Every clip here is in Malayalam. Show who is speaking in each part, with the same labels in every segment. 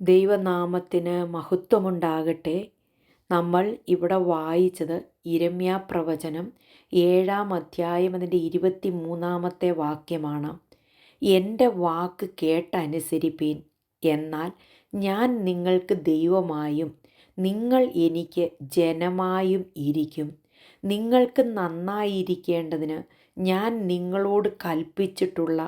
Speaker 1: ദൈവനാമത്തിന് മഹത്വമുണ്ടാകട്ടെ. നമ്മൾ ഇവിടെ വായിച്ചത് യിരെമ്യാ പ്രവചനം 7-ാം അധ്യായം അതിൻ്റെ 23-ാമത്തെ വാക്യമാണ്. എൻ്റെ വാക്ക് കേട്ടനുസരിപ്പീൻ, എന്നാൽ ഞാൻ നിങ്ങൾക്ക് ദൈവമായും നിങ്ങൾ എനിക്ക് ജനമായും ഇരിക്കും. നിങ്ങൾക്ക് നന്നായിരിക്കേണ്ടതിന് ഞാൻ നിങ്ങളോട് കൽപ്പിച്ചിട്ടുള്ള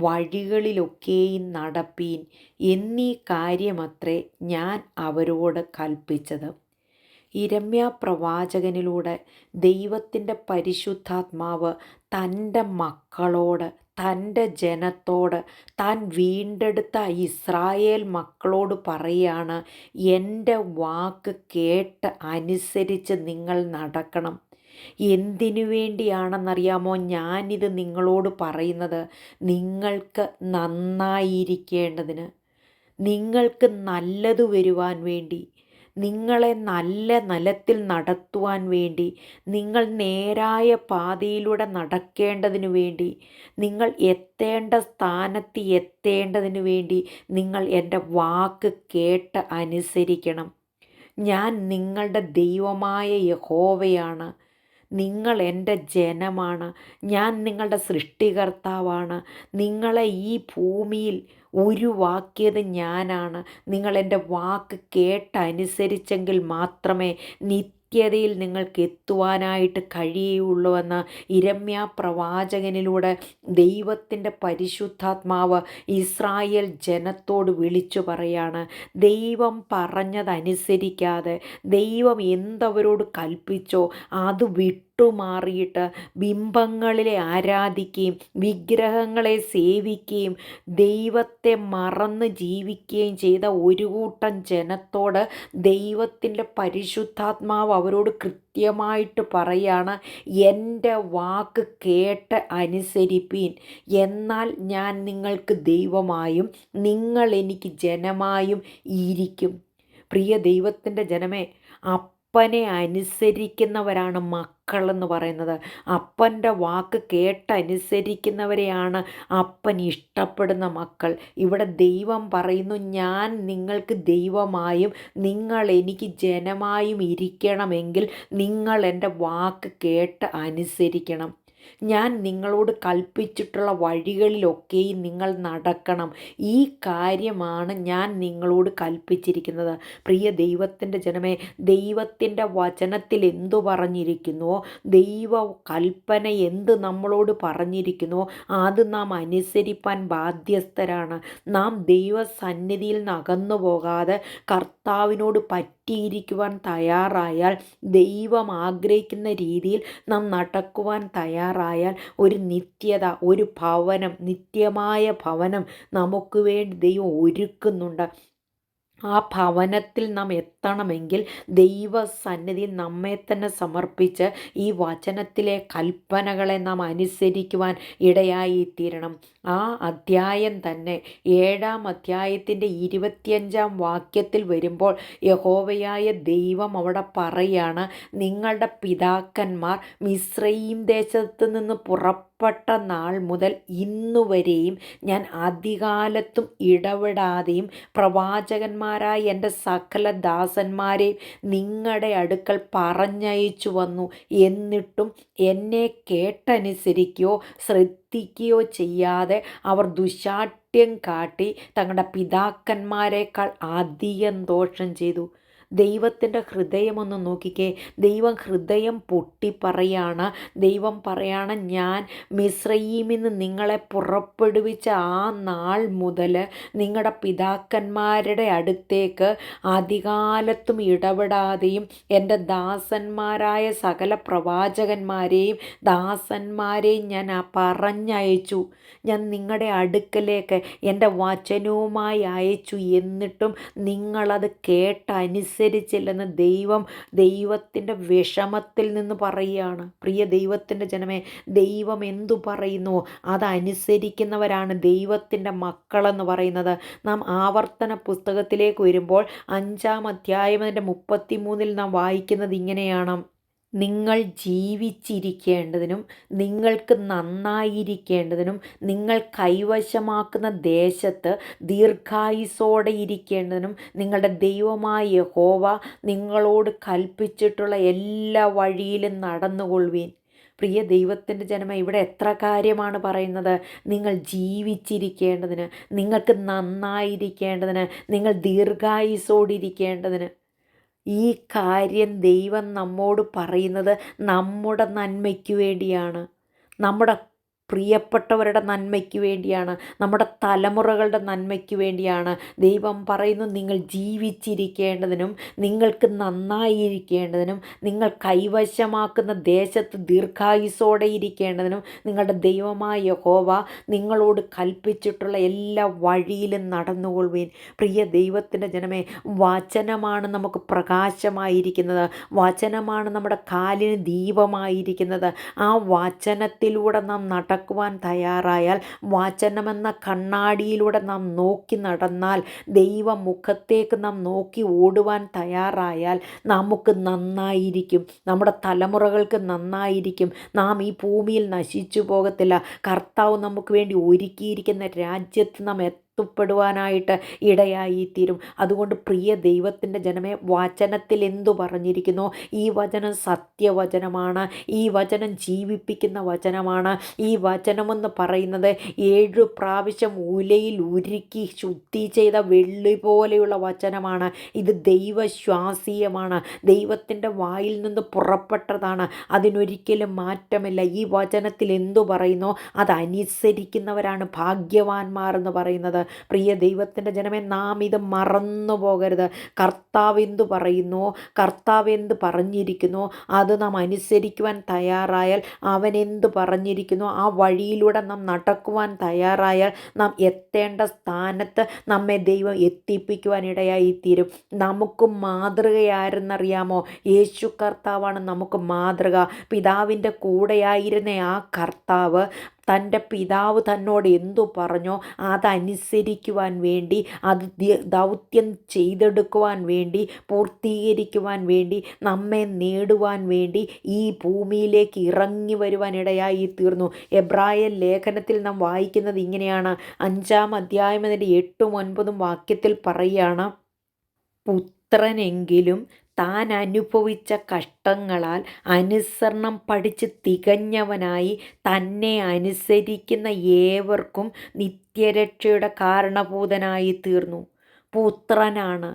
Speaker 1: വഴികളിലൊക്കെയും നടപ്പീൻ എന്നീ കാര്യമത്രേ ഞാൻ അവരോട് കൽപ്പിച്ചത്. യിരെമ്യാ പ്രവാചകനിലൂടെ ദൈവത്തിൻ്റെ പരിശുദ്ധാത്മാവ് തൻ്റെ മക്കളോട്, തൻ്റെ ജനത്തോട്, താൻ വീണ്ടെടുത്ത ഇസ്രായേൽ മക്കളോട് പറയാണ്, എൻ്റെ വാക്ക് കേട്ട് അനുസരിച്ച് നിങ്ങൾ നടക്കണം. എന്തിനു വേണ്ടിയാണെന്നറിയാമോ ഞാനിത് നിങ്ങളോട് പറയുന്നത്? നിങ്ങൾക്ക് നന്നായിരിക്കേണ്ടതിന്, നിങ്ങൾക്ക് നല്ലത് വരുവാൻ വേണ്ടി, നിങ്ങളെ നല്ല നിലത്തിൽ നടത്തുവാൻ വേണ്ടി, നിങ്ങൾ നേരായ പാതയിലൂടെ നടക്കേണ്ടതിനു വേണ്ടി, നിങ്ങൾ എത്തേണ്ട സ്ഥാനത്ത് എത്തേണ്ടതിനു വേണ്ടി നിങ്ങൾ എൻ്റെ വാക്ക് കേട്ട് അനുസരിക്കണം. ഞാൻ നിങ്ങളുടെ ദൈവമായ യഹോവയാണ്. നിങ്ങൾ എൻ്റെ ജനമാണ്. ഞാൻ നിങ്ങളുടെ സൃഷ്ടികർത്താവാണ്. നിങ്ങളെ ഈ ഭൂമിയിൽ ഉരുവാക്കിയത് ഞാനാണ്. നിങ്ങൾ എൻ്റെ വാക്ക് കേട്ടനുസരിച്ചെങ്കിൽ മാത്രമേ നിത്യതയിൽ നിങ്ങൾക്ക് എത്തുവാനായിട്ട് കഴിയുള്ളൂവെന്ന് യിരെമ്യാ പ്രവാചകനിലൂടെ ദൈവത്തിൻ്റെ പരിശുദ്ധാത്മാവ് ഇസ്രായേൽ ജനത്തോട് വിളിച്ചു പറയാണ്. ദൈവം പറഞ്ഞതനുസരിക്കാതെ, ദൈവം എന്തവരോട് കൽപ്പിച്ചോ അത് വിട്ടുമാറിയിട്ട് ബിംബങ്ങളെ ആരാധിക്കുകയും വിഗ്രഹങ്ങളെ സേവിക്കുകയും ദൈവത്തെ മറന്ന് ജീവിക്കുകയും ചെയ്ത ഒരു കൂട്ടം ജനത്തോട് ദൈവത്തിൻ്റെ പരിശുദ്ധാത്മാവ് അവരോട് കൃത്യമായിട്ട് പറയാണ്, എൻ്റെ വാക്ക് കേട്ട് അനുസരിപ്പീൻ, എന്നാൽ ഞാൻ നിങ്ങൾക്ക് ദൈവമായും നിങ്ങൾ എനിക്ക് ജനമായും ഇരിക്കും. പ്രിയ ദൈവത്തിൻ്റെ ജനമേ, അപ്പനെ അനുസരിക്കുന്നവരാണ് മക്കളെന്ന് പറയുന്നത്. അപ്പൻ്റെ വാക്ക് കേട്ടനുസരിക്കുന്നവരെയാണ് അപ്പൻ ഇഷ്ടപ്പെടുന്ന മക്കൾ. ഇവിടെ ദൈവം പറയുന്നു, ഞാൻ നിങ്ങൾക്ക് ദൈവമായും നിങ്ങൾ എനിക്ക് ജനമായും ഇരിക്കണമെങ്കിൽ നിങ്ങൾ എൻ്റെ വാക്ക് കേട്ട് അനുസരിക്കണം. ഞാൻ നിങ്ങളോട് കൽപ്പിച്ചിട്ടുള്ള വഴികളിലൊക്കെയും നിങ്ങൾ നടക്കണം. ഈ കാര്യമാണ് ഞാൻ നിങ്ങളോട് കൽപ്പിച്ചിരിക്കുന്നത്. പ്രിയ ദൈവത്തിൻ്റെ ജനമേ, ദൈവത്തിൻ്റെ വചനത്തിൽ എന്തു പറഞ്ഞിരിക്കുന്നുവോ, ദൈവ കൽപ്പന എന്ത് നമ്മളോട് പറഞ്ഞിരിക്കുന്നുവോ അത് നാം അനുസരിപ്പാൻ ബാധ്യസ്ഥരാണ്. നാം ദൈവസന്നിധിയിൽ നിന്ന് അകന്നു പോകാതെ കർത്താവിനോട് പറ്റിയിരിക്കുവാൻ തയ്യാറായാൽ, ദൈവം ആഗ്രഹിക്കുന്ന രീതിയിൽ നാം നടക്കുവാൻ തയ്യാറായാൽ ഒരു നിത്യത, ഒരു ഭവനം, നിത്യമായ ഭവനം നമുക്ക് വേണ്ടി ദൈവം ഒരുക്കുന്നുണ്ട്. ആ ഭവനത്തിൽ നാം എത്തണമെങ്കിൽ ദൈവസന്നിധിയിൽ നമ്മെ തന്നെ സമർപ്പിച്ച് ഈ വചനത്തിലെ കൽപ്പനകളെ നാം അനുസരിക്കുവാൻ ഇടയായിത്തീരണം. ആ അധ്യായം തന്നെ 7-ാം അധ്യായത്തിൻ്റെ 25-ാം വാക്യത്തിൽ വരുമ്പോൾ യഹോവയായ ദൈവം അവിടെ പറയാണ്, നിങ്ങളുടെ പിതാക്കന്മാർ മിസ്രയീം ദേശത്ത് നിന്ന് പുറപ്പെട്ട നാൾ മുതൽ ഇന്നുവരെയും ഞാൻ അധികാലത്തും ഇടപെടാതെയും പ്രവാചകന്മാരായ എൻ്റെ സകല ദാസന്മാരെയും നിങ്ങളുടെ അടുക്കൽ പറഞ്ഞയച്ചു വന്നു. എന്നിട്ടും എന്നെ കേട്ടനുസരിക്കുകയോ ശ്രദ്ധിക്കുകയോ ചെയ്യാതെ അവർ ദുശാഠ്യം കാട്ടി തങ്ങളുടെ പിതാക്കന്മാരെക്കാൾ അധികം ദോഷം ചെയ്തു. ദൈവത്തിൻ്റെ ഹൃദയമൊന്ന് നോക്കിക്കേ. ദൈവം ഹൃദയം പൊട്ടി പറയാണ്. ദൈവം പറയാണ്, ഞാൻ മിസ്രയീമിൽ നിന്ന് നിങ്ങളെ പുറപ്പെടുവിച്ച ആ നാൾ മുതൽ നിങ്ങളുടെ പിതാക്കന്മാരുടെ അടുത്തേക്ക് അധികാലത്തും ഇടപെടാതെയും എൻ്റെ ദാസന്മാരായ സകല പ്രവാചകന്മാരെയും ദാസന്മാരെയും ഞാൻ പറഞ്ഞയച്ചു. ഞാൻ നിങ്ങളുടെ അടുക്കലേക്ക് എൻ്റെ വചനവുമായി അയച്ചു. എന്നിട്ടും നിങ്ങളത് കേട്ടനുസരിച്ചില്ലെന്ന് ദൈവത്തിൻ്റെ വിഷമത്തിൽ നിന്ന് പറയുകയാണ്. പ്രിയ ദൈവത്തിൻ്റെ ജനമേ, ദൈവം എന്തു പറയുന്നു അതനുസരിക്കുന്നവരാണ് ദൈവത്തിൻ്റെ മക്കളെന്ന് പറയുന്നത്. നാം ആവർത്തന പുസ്തകത്തിലേക്ക് വരുമ്പോൾ 5-ാം അധ്യായം അതിൻ്റെ 33-ൽ നാം വായിക്കുന്നത് ഇങ്ങനെയാണ്, നിങ്ങൾ ജീവിച്ചിരിക്കേണ്ടതിനും നിങ്ങൾക്ക് നന്നായിരിക്കേണ്ടതിനും നിങ്ങൾ കൈവശമാക്കുന്ന ദേശത്ത് ദീർഘായുസ്സോടെ ഇരിക്കേണ്ടതിനും നിങ്ങളുടെ ദൈവമായ യഹോവ നിങ്ങളോട് കൽപ്പിച്ചിട്ടുള്ള എല്ലാ വഴിയിലും നടന്നുകൊള്ളുവീൻ. പ്രിയ ദൈവത്തിൻ്റെ ജനമേ, ഇവിടെ എത്ര കാര്യമാണ് പറയുന്നത്. നിങ്ങൾ ജീവിച്ചിരിക്കേണ്ടതിന്, നിങ്ങൾക്ക് നന്നായിരിക്കേണ്ടതിന്, നിങ്ങൾ ദീർഘായുസ്സോടിരിക്കേണ്ടതിന്. ഈ കാര്യം ദൈവം നമ്മോട് പറയുന്നത് നമ്മുടെ നന്മയ്ക്ക് വേണ്ടിയാണ്, നമ്മുടെ പ്രിയപ്പെട്ടവരുടെ നന്മയ്ക്ക് വേണ്ടിയാണ്, നമ്മുടെ തലമുറകളുടെ നന്മയ്ക്ക് വേണ്ടിയാണ്. ദൈവം പറയുന്നു, നിങ്ങൾ ജീവിച്ചിരിക്കേണ്ടതിനും നിങ്ങൾക്ക് നന്നായിരിക്കേണ്ടതിനും നിങ്ങൾ കൈവശമാക്കുന്ന ദേശത്ത് ദീർഘായുസ്സോടെ ഇരിക്കേണ്ടതിനും നിങ്ങളുടെ ദൈവമായ യഹോവ നിങ്ങളോട് കൽപ്പിച്ചിട്ടുള്ള എല്ലാ വഴിയിലും നടന്നുകൊള്ളുവീൻ. പ്രിയ ദൈവത്തിൻ്റെ ജനമേ, വചനമാണ് നമുക്ക് പ്രകാശമായിരിക്കുന്നത്, വചനമാണ് നമ്മുടെ കാലിന് ദീപമായിരിക്കുന്നത്. ആ വചനത്തിലൂടെ നാം നടക്കുവാൻ തയ്യാറായാൽ, വചനമെന്ന കണ്ണാടിയിലൂടെ നാം നോക്കി നടന്നാൽ, ദൈവമുഖത്തേക്ക് നാം നോക്കി ഓടുവാൻ തയ്യാറായാൽ നമുക്ക് നന്നായിരിക്കും, നമ്മുടെ തലമുറകൾക്ക് നന്നായിരിക്കും. നാം ഈ ഭൂമിയിൽ നശിച്ചു പോകത്തില്ല. കർത്താവ് നമുക്ക് വേണ്ടി ഒരുക്കിയിരിക്കുന്ന രാജ്യത്ത് നാം പ്പെടുവാനായിട്ട് ഇടയായിത്തീരും. അതുകൊണ്ട് പ്രിയ ദൈവത്തിൻ്റെ ജനമേ, വചനത്തിൽ എന്തു പറഞ്ഞിരിക്കുന്നു? ഈ വചനം സത്യവചനമാണ്, ഈ വചനം ജീവിപ്പിക്കുന്ന വചനമാണ്. ഈ വചനമെന്ന് പറയുന്നത് 7 പ്രാവശ്യം ഉലയിൽ ഉരുക്കി ശുദ്ധി ചെയ്ത വെള്ളി പോലെയുള്ള വചനമാണ്. ഇത് ദൈവശ്വാസീയമാണ്, ദൈവത്തിൻ്റെ വായിൽ നിന്ന് പുറപ്പെട്ടതാണ്, അതിനൊരിക്കലും മാറ്റമില്ല. ഈ വചനത്തിൽ എന്തു പറയുന്നോ അതനുസരിക്കുന്നവരാണ് ഭാഗ്യവാന്മാർ എന്ന് പറയുന്നത്. പ്രിയ ദൈവത്തിൻ്റെ ജനമേ, നാം ഇത് മറന്നു പോകരുത്. കർത്താവ് എന്തു പറയുന്നു, കർത്താവ് എന്ത് പറഞ്ഞിരിക്കുന്നു, അത് നാം അനുസരിക്കുവാൻ തയ്യാറായാൽ, അവൻ എന്ത് പറഞ്ഞിരിക്കുന്നു ആ വഴിയിലൂടെ നാം നടക്കുവാൻ തയ്യാറായാൽ, നാം എത്തേണ്ട സ്ഥാനത്ത് നമ്മെ ദൈവം എത്തിപ്പിക്കുവാൻ ഇടയായിത്തീരും. നമുക്ക് മാതൃകയാരെന്നറിയാമോ? യേശു കർത്താവാണ് നമുക്ക് മാതൃക. പിതാവിൻ്റെ കൂടെയായിരുന്ന ആ കർത്താവ് തൻ്റെ പിതാവ് തന്നോട് എന്തു പറഞ്ഞോ അതനുസരിക്കുവാൻ വേണ്ടി, അത് ദൗത്യം ചെയ്തെടുക്കുവാൻ വേണ്ടി, പൂർത്തീകരിക്കുവാൻ വേണ്ടി, നമ്മെ നേടുവാൻ വേണ്ടി ഈ ഭൂമിയിലേക്ക് ഇറങ്ങി വരുവാൻ ഇടയായി തീർന്നു. എബ്രായ ലേഖനത്തിൽ നാം വായിക്കുന്നത് ഇങ്ങനെയാണ്. 5-ാം അധ്യായം 8-ഉം 9-ഉം വാക്യത്തിൽ പറയുകയാണ്, പുത്രനെങ്കിലും താൻ അനുഭവിച്ച കഷ്ടങ്ങളാൽ അനുസരണം പഠിച്ച് തികഞ്ഞവനായി തന്നെ അനുസരിക്കുന്ന ഏവർക്കും നിത്യരക്ഷയുടെ കാരണഭൂതനായി തീർന്നു. പുത്രനാണ്,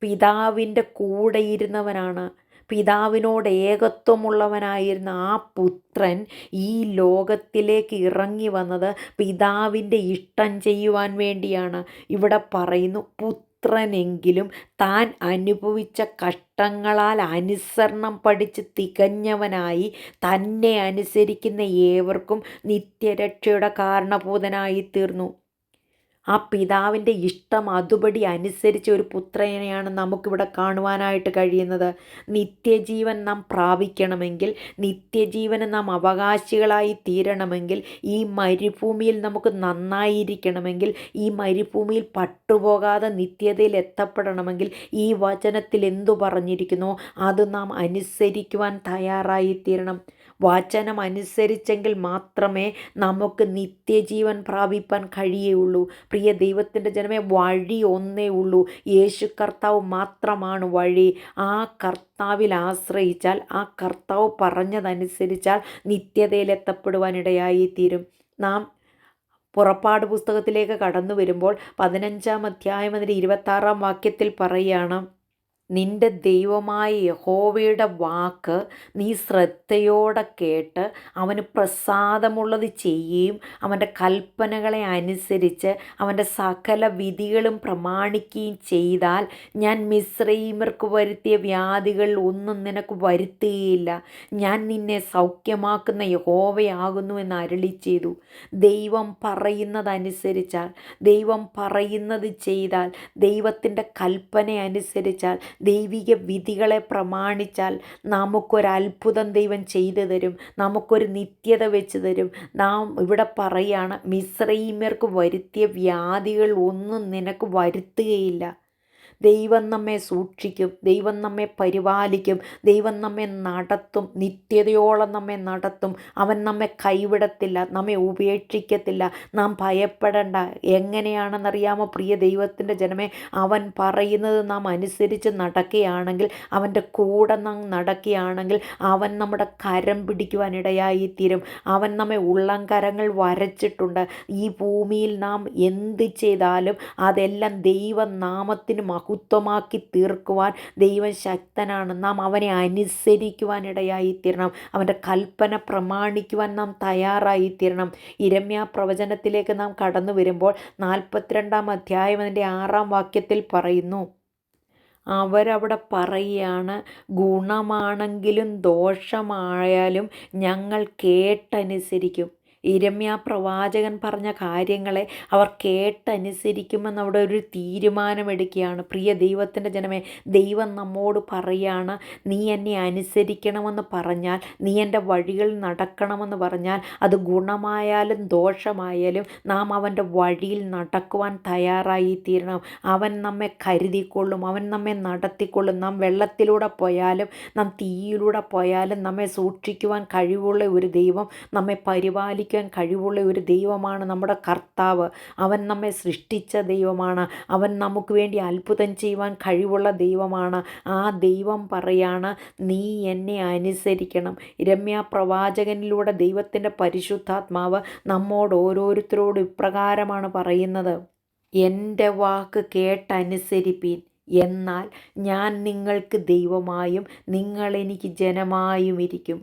Speaker 1: പിതാവിൻ്റെ കൂടെ ഇരുന്നവനാണ്, പിതാവിനോട് ഏകത്വമുള്ളവനായിരുന്ന ആ പുത്രൻ ഈ ലോകത്തിലേക്ക് ഇറങ്ങി വന്നത് പിതാവിൻ്റെ ഇഷ്ടം ചെയ്യുവാൻ വേണ്ടിയാണ്. ഇവിടെ പറയുന്നു, പുത്രനെങ്കിലും താൻ അനുഭവിച്ച കഷ്ടങ്ങളാൽ അനുസരണം പഠിച്ച് തികഞ്ഞവനായി തന്നെ അനുസരിക്കുന്ന ഏവർക്കും നിത്യരക്ഷയുടെ കാരണഭൂതനായി തീർന്നു. ആ പിതാവിൻ്റെ ഇഷ്ടം അതുപടി അനുസരിച്ച ഒരു പുത്രനെയാണ് നമുക്കിവിടെ കാണുവാനായിട്ട് കഴിയുന്നത്. നിത്യജീവൻ നാം പ്രാപിക്കണമെങ്കിൽ, നിത്യജീവന് നാം അവകാശികളായി തീരണമെങ്കിൽ, ഈ മരുഭൂമിയിൽ നമുക്ക് നന്നായിരിക്കണമെങ്കിൽ, ഈ മരുഭൂമിയിൽ പട്ടുപോകാതെ നിത്യതയിൽ എത്തപ്പെടണമെങ്കിൽ ഈ വചനത്തിൽ എന്തു പറഞ്ഞിരിക്കുന്നു അത് നാം അനുസരിക്കുവാൻ തയ്യാറായി തീരണം. വചനം അനുസരിച്ചെങ്കിൽ മാത്രമേ നമുക്ക് നിത്യജീവൻ പ്രാപിപ്പാൻ കഴിയുള്ളൂ. പ്രിയ ദൈവത്തിൻ്റെ ജനമേ, വഴി ഒന്നേ ഉള്ളൂ, യേശു കർത്താവ് മാത്രമാണ് വഴി. ആ കർത്താവിൽ ആശ്രയിച്ചാൽ, ആ കർത്താവ് പറഞ്ഞതനുസരിച്ചാൽ നിത്യതയിൽ എത്തപ്പെടുവാനിടയായി തീരും. നാം പുറപ്പാട് പുസ്തകത്തിലേക്ക് കടന്നു വരുമ്പോൾ 15-ാം അധ്യായം 26-ാം വാക്യത്തിൽ പറയുകയാണ്, നിന്റെ ദൈവമായ യഹോവയുടെ വാക്ക് നീ ശ്രദ്ധയോടെ കേട്ട് അവന് പ്രസാദമുള്ളത് ചെയ്യുകയും അവൻ്റെ കൽപ്പനകളെ അനുസരിച്ച് അവൻ്റെ സകല വിധികളും പ്രമാണിക്കുകയും ചെയ്താൽ ഞാൻ മിസ്രയീമ്യർക്ക് വരുത്തിയ വ്യാധികൾ ഒന്നും നിനക്ക് വരുത്തുകയില്ല. ഞാൻ നിന്നെ സൗഖ്യമാക്കുന്ന യഹോവയാകുന്നു എന്ന് അരുളി ചെയ്തു. ദൈവം പറയുന്നതനുസരിച്ചാൽ, ദൈവം പറയുന്നത് ചെയ്താൽ, ദൈവത്തിൻ്റെ കൽപ്പന അനുസരിച്ചാൽ, ദൈവിക വിധികളെ പ്രമാണിച്ചാൽ നമുക്കൊരത്ഭുതം ദൈവം ചെയ്തു തരും, നമുക്കൊരു നിത്യത വെച്ച് തരും. നാം ഇവിടെ പറയുകയാണ്, മിസ്രയീമ്യർക്ക് വരുത്തിയ വ്യാധികൾ ഒന്നും നിനക്ക് വരുത്തുകയില്ല. ദൈവം നമ്മെ സൂക്ഷിക്കും, ദൈവം നമ്മെ പരിപാലിക്കും, ദൈവം നമ്മെ നടത്തും, നിത്യതയോളം നമ്മെ നടത്തും. അവൻ നമ്മെ കൈവിടത്തില്ല, നമ്മെ ഉപേക്ഷിക്കത്തില്ല. നാം ഭയപ്പെടേണ്ട. എങ്ങനെയാണെന്നറിയാമോ പ്രിയ ദൈവത്തിൻ്റെ ജനമേ? അവൻ പറയുന്നത് നാം അനുസരിച്ച് നടക്കുകയാണെങ്കിൽ, അവൻ്റെ കൂടെ നാം നടക്കുകയാണെങ്കിൽ, അവൻ നമ്മുടെ കരം പിടിക്കുവാനിടയായിത്തീരും. അവൻ നമ്മെ ഉള്ളംകരങ്ങൾ വരച്ചിട്ടുണ്ട്. ഈ ഭൂമിയിൽ നാം എന്ത് ചെയ്താലും അതെല്ലാം ദൈവനാമത്തിന് മഹത്വമാക്കി തീർക്കുവാൻ ദൈവം ശക്തനാണ്. നാം അവനെ അനുസരിക്കുവാനിടയായിത്തീരണം. അവൻ്റെ കൽപ്പന പ്രമാണിക്കുവാൻ നാം തയ്യാറായിത്തീരണം. യിരെമ്യാ പ്രവചനത്തിലേക്ക് നാം കടന്നു വരുമ്പോൾ 42-ാം അധ്യായം അതിൻ്റെ 6-ാം വാക്യത്തിൽ പറയുന്നു, അവരവിടെ പറയുകയാണ്, ഗുണമാണെങ്കിലും ദോഷമായാലും ഞങ്ങൾ കേട്ടനുസരിക്കും. യിരെമ്യാ പ്രവാചകൻ പറഞ്ഞ കാര്യങ്ങളെ അവർ കേട്ടനുസരിക്കുമെന്ന് അവിടെ ഒരു തീരുമാനമെടുക്കുകയാണ്. പ്രിയ ദൈവത്തിൻ്റെ ജനമേ, ദൈവം നമ്മോട് പറയാണ്, നീ എന്നെ അനുസരിക്കണമെന്ന് പറഞ്ഞാൽ, നീ എൻ്റെ വഴികളിൽ നടക്കണമെന്ന് പറഞ്ഞാൽ, അത് ഗുണമായാലും ദോഷമായാലും നാം അവൻ്റെ വഴിയിൽ നടക്കുവാൻ തയ്യാറായിത്തീരണം. അവൻ നമ്മെ കരുതിക്കൊള്ളും, അവൻ നമ്മെ നടത്തിക്കൊള്ളും. നാം വെള്ളത്തിലൂടെ പോയാലും നാം തീയിലൂടെ പോയാലും നമ്മെ സൂക്ഷിക്കുവാൻ കഴിവുള്ള ഒരു ദൈവം, നമ്മെ പരിപാലിക്കാൻ കഴിവുള്ള ഒരു ദൈവമാണ് നമ്മുടെ കർത്താവ്. അവൻ നമ്മെ സൃഷ്ടിച്ച ദൈവമാണ്. അവൻ നമുക്ക് വേണ്ടി അത്ഭുതം ചെയ്യുവാൻ കഴിവുള്ള ദൈവമാണ്. ആ ദൈവം പറയാണ്, നീ എന്നെ അനുസരിക്കണം. യിരെമ്യാ പ്രവാചകനിലൂടെ ദൈവത്തിൻ്റെ പരിശുദ്ധാത്മാവ് നമ്മോട് ഓരോരുത്തരോടും ഇപ്രകാരമാണ് പറയുന്നത്, എൻ്റെ വാക്ക് കേട്ടനുസരിപ്പീൻ, എന്നാൽ ഞാൻ നിങ്ങൾക്ക് ദൈവമായും നിങ്ങൾ എനിക്ക് ജനമായും ഇരിക്കും.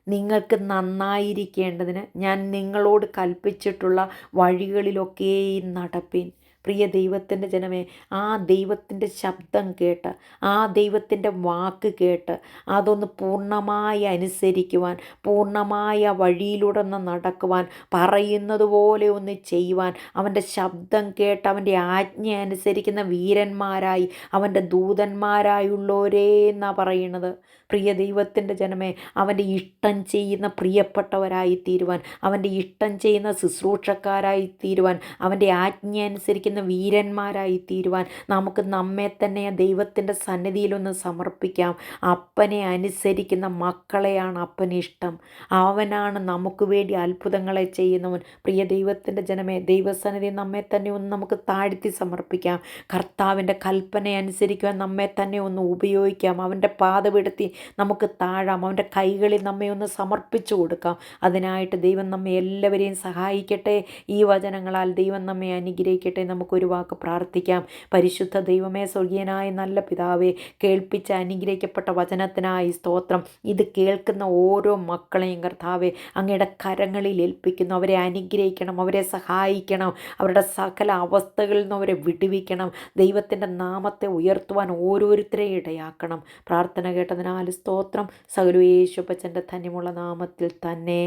Speaker 1: നിങ്ങൾക്ക് നന്നായിരിക്കേണ്ടതിന് ഞാൻ നിങ്ങളോട് കൽപ്പിച്ചിട്ടുള്ള വഴികളിലൊക്കെയും നടപ്പിൻ. പ്രിയ ദൈവത്തിൻ്റെ ജനമേ, ആ ദൈവത്തിൻ്റെ ശബ്ദം കേട്ട്, ആ ദൈവത്തിൻ്റെ വാക്ക് കേട്ട് അതൊന്ന് പൂർണ്ണമായി അനുസരിക്കുവാൻ, പൂർണ്ണമായ വഴിയിലൂടെ ഒന്ന് നടക്കുവാൻ, പറയുന്നത് പോലെ ഒന്ന് ചെയ്യുവാൻ, അവൻ്റെ ശബ്ദം കേട്ട് അവൻ്റെ ആജ്ഞ അനുസരിക്കുന്ന വീരന്മാരായി, അവൻ്റെ ദൂതന്മാരായുള്ളവരേ എന്നാണ് പറയുന്നത്. പ്രിയ ദൈവത്തിൻ്റെ ജനമേ, അവൻ്റെ ഇഷ്ടം ചെയ്യുന്ന പ്രിയപ്പെട്ടവരായി തീരുവാൻ, അവൻ്റെ ഇഷ്ടം ചെയ്യുന്ന ശുശ്രൂഷക്കാരായി തീരുവാൻ, അവൻ്റെ ആജ്ഞ അനുസരിക്കുന്ന വീരന്മാരായി തീരുവാൻ നമുക്ക് നമ്മെ തന്നെ ദൈവത്തിൻ്റെ സന്നിധിയിലൊന്ന് സമർപ്പിക്കാം. അപ്പനെ അനുസരിക്കുന്ന മക്കളെയാണ് അപ്പന് ഇഷ്ടം. അവനാണ് നമുക്ക് വേണ്ടി അത്ഭുതങ്ങളെ ചെയ്യുന്നവൻ. പ്രിയ ദൈവത്തിൻ്റെ ജനമേ, ദൈവസന്നിധി നമ്മെ തന്നെ ഒന്ന് നമുക്ക് താഴ്ത്തി സമർപ്പിക്കാം. കർത്താവിൻ്റെ കൽപ്പന അനുസരിക്കുവാൻ നമ്മെ തന്നെ ഒന്ന് ഉപയോഗിക്കാം. അവൻ്റെ പാദപീഠത്തിൽ നമുക്ക് താഴാം. അവൻ്റെ കൈകളിൽ നമ്മെ ഒന്ന് സമർപ്പിച്ചു കൊടുക്കാം. അതിനായിട്ട് ദൈവം നമ്മെ എല്ലാവരെയും സഹായിക്കട്ടെ. ഈ വചനങ്ങളാൽ ദൈവം നമ്മെ അനുഗ്രഹിക്കട്ടെ. നമുക്കൊരു വാക്ക് പ്രാർത്ഥിക്കാം. പരിശുദ്ധ ദൈവമേ, സ്വർഗീയനായ നല്ല പിതാവേ, കേൾപ്പിച്ച അനുഗ്രഹിക്കപ്പെട്ട വചനത്തിനായി സ്തോത്രം. ഇത് കേൾക്കുന്ന ഓരോ മക്കളെയും കർത്താവേ അങ്ങയുടെ കരങ്ങളിൽ ഏൽപ്പിക്കുന്നു. അവരെ അനുഗ്രഹിക്കണം, അവരെ സഹായിക്കണം, അവരുടെ സകല അവസ്ഥകളിൽ നിന്നും അവരെ വിടുവിക്കണം. ദൈവത്തിൻ്റെ നാമത്തെ ഉയർത്തുവാൻ ഓരോരുത്തരെയും ഇടയാക്കണം. പ്രാർത്ഥന കേട്ടതിനാൽ സ്തോത്രം. സകല യേശുപ്പച്ചൻ്റെ ധന്യമുള്ള നാമത്തിൽ തന്നെ.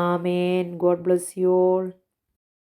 Speaker 1: ആമേൻ. God bless you all.